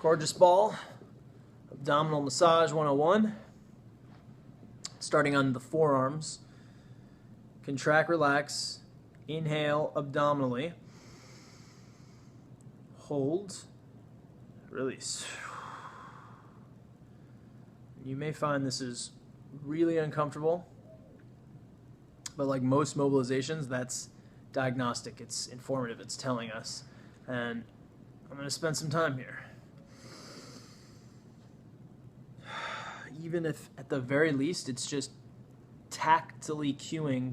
Coregous ball, abdominal massage 101. Starting on the forearms. Contract, relax, inhale abdominally. Hold, release. You may find this is really uncomfortable, but like most mobilizations, that's diagnostic, it's informative, it's telling us. And I'm going to spend some time here. Even if at the very least it's just tactily cueing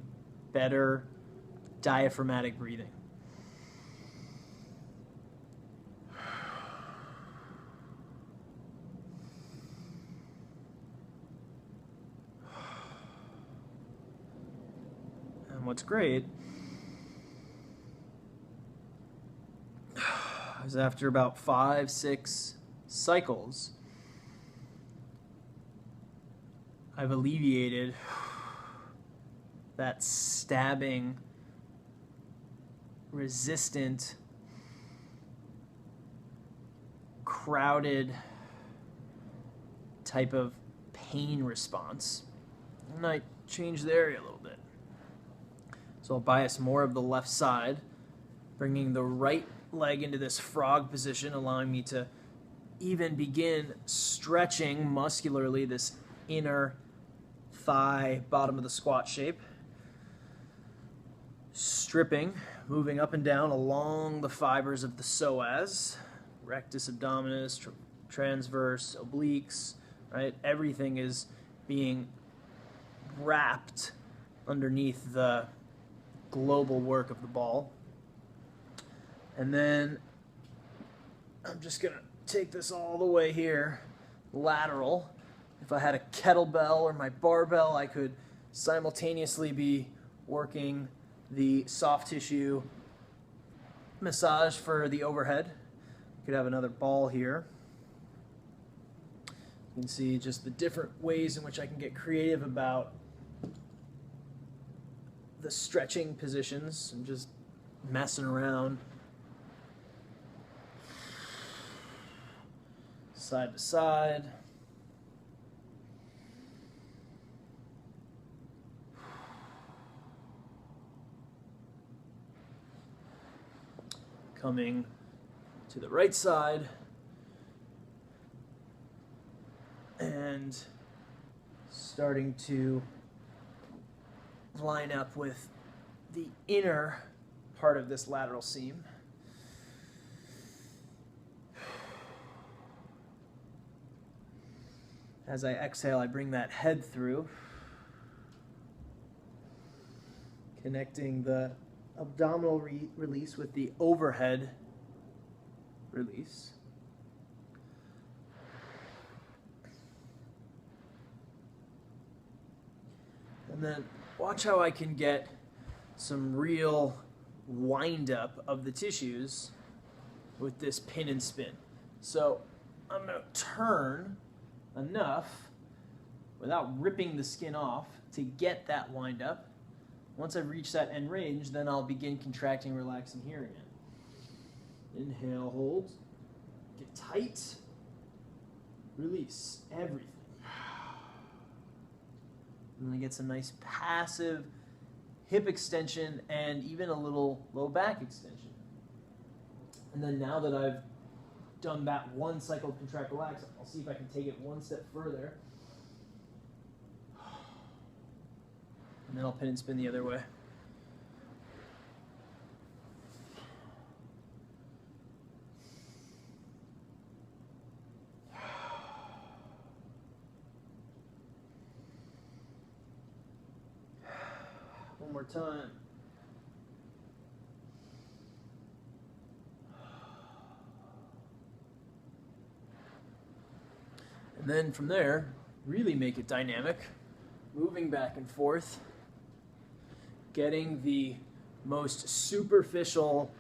better diaphragmatic breathing. And what's great is after about 5-6 cycles, I've alleviated that stabbing, resistant, crowded type of pain response. And I change the area a little bit. So I'll bias more of the left side, bringing the right leg into this frog position, allowing me to even begin stretching muscularly this inner thigh, bottom of the squat shape. Stripping, moving up and down along the fibers of the psoas, rectus abdominis, transverse, obliques, right? Everything is being wrapped underneath the global work of the ball. And then I'm just gonna take this all the way here, lateral. If I had a kettlebell or my barbell, I could simultaneously be working the soft tissue massage for the overhead. You could have another ball here. You can see just the different ways in which I can get creative about the stretching positions and just messing around. Side to side. Coming to the right side and starting to line up with the inner part of this lateral seam. As I exhale, I bring that head through, connecting the abdominal release with the overhead release. And then watch how I can get some real wind up of the tissues with this pin and spin. So I'm going to turn enough without ripping the skin off to get that wind up. Once I've reached that end range, then I'll begin contracting, relaxing here again. Inhale, hold, get tight, release everything. And then I get some nice passive hip extension and even a little low back extension. And then now that I've done that one cycle of contract, relax, I'll see if I can take it one step further. And then I'll pin and spin the other way. One more time. And then from there, really make it dynamic, moving back and forth, getting the most superficial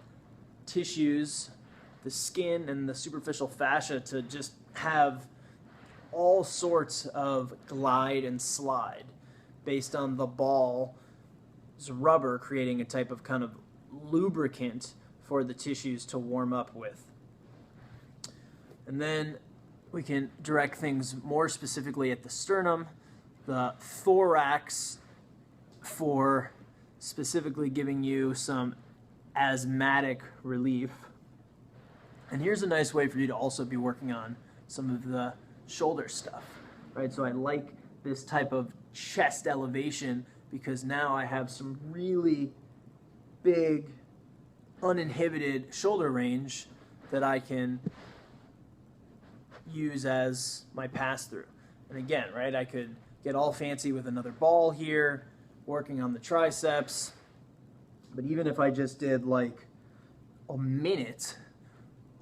tissues, the skin and the superficial fascia, to just have all sorts of glide and slide based on the ball's rubber creating a type of kind of lubricant for the tissues to warm up with. And then we can direct things more specifically at the sternum, the thorax for specifically giving you some asthmatic relief. And here's a nice way for you to also be working on some of the shoulder stuff, right? So I like this type of chest elevation because now I have some really big, uninhibited shoulder range that I can use as my pass-through. And again, right, I could get all fancy with another ball here, working on the triceps, but even if I just did like a minute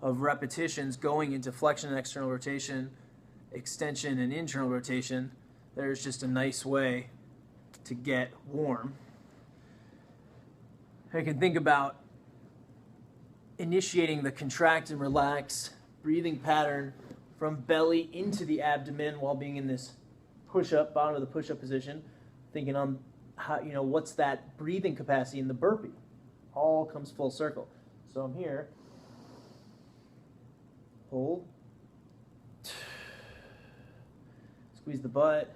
of repetitions going into flexion and external rotation, extension and internal rotation, there's just a nice way to get warm. I can think about initiating the contract and relax breathing pattern from belly into the abdomen while being in this push-up, bottom of the push-up position, thinking on how, what's that breathing capacity in the burpee. All comes full circle. So I'm here. Hold. Squeeze the butt.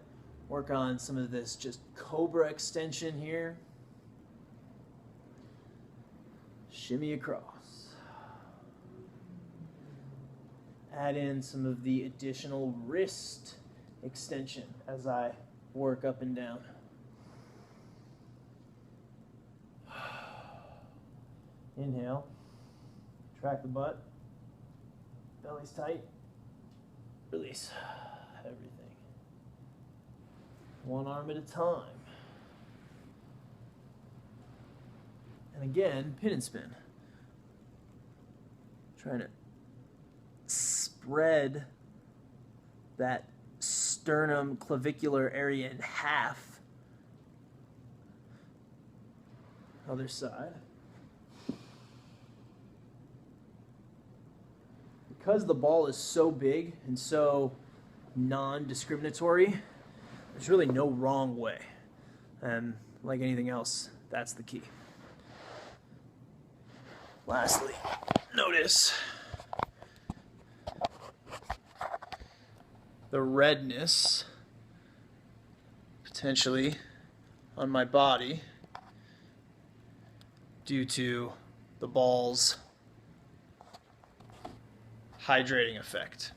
Work on some of this just cobra extension here. Shimmy across. Add in some of the additional wrist extension as I work up and down. Inhale. Track the butt. Belly's tight. Release everything. One arm at a time. And again, pin and spin. Trying to spread that sternum clavicular area in half. Other side. Because the ball is so big and so non-discriminatory, there's really no wrong way. And like anything else, that's the key. Lastly, notice the redness potentially on my body due to the ball's hydrating effect.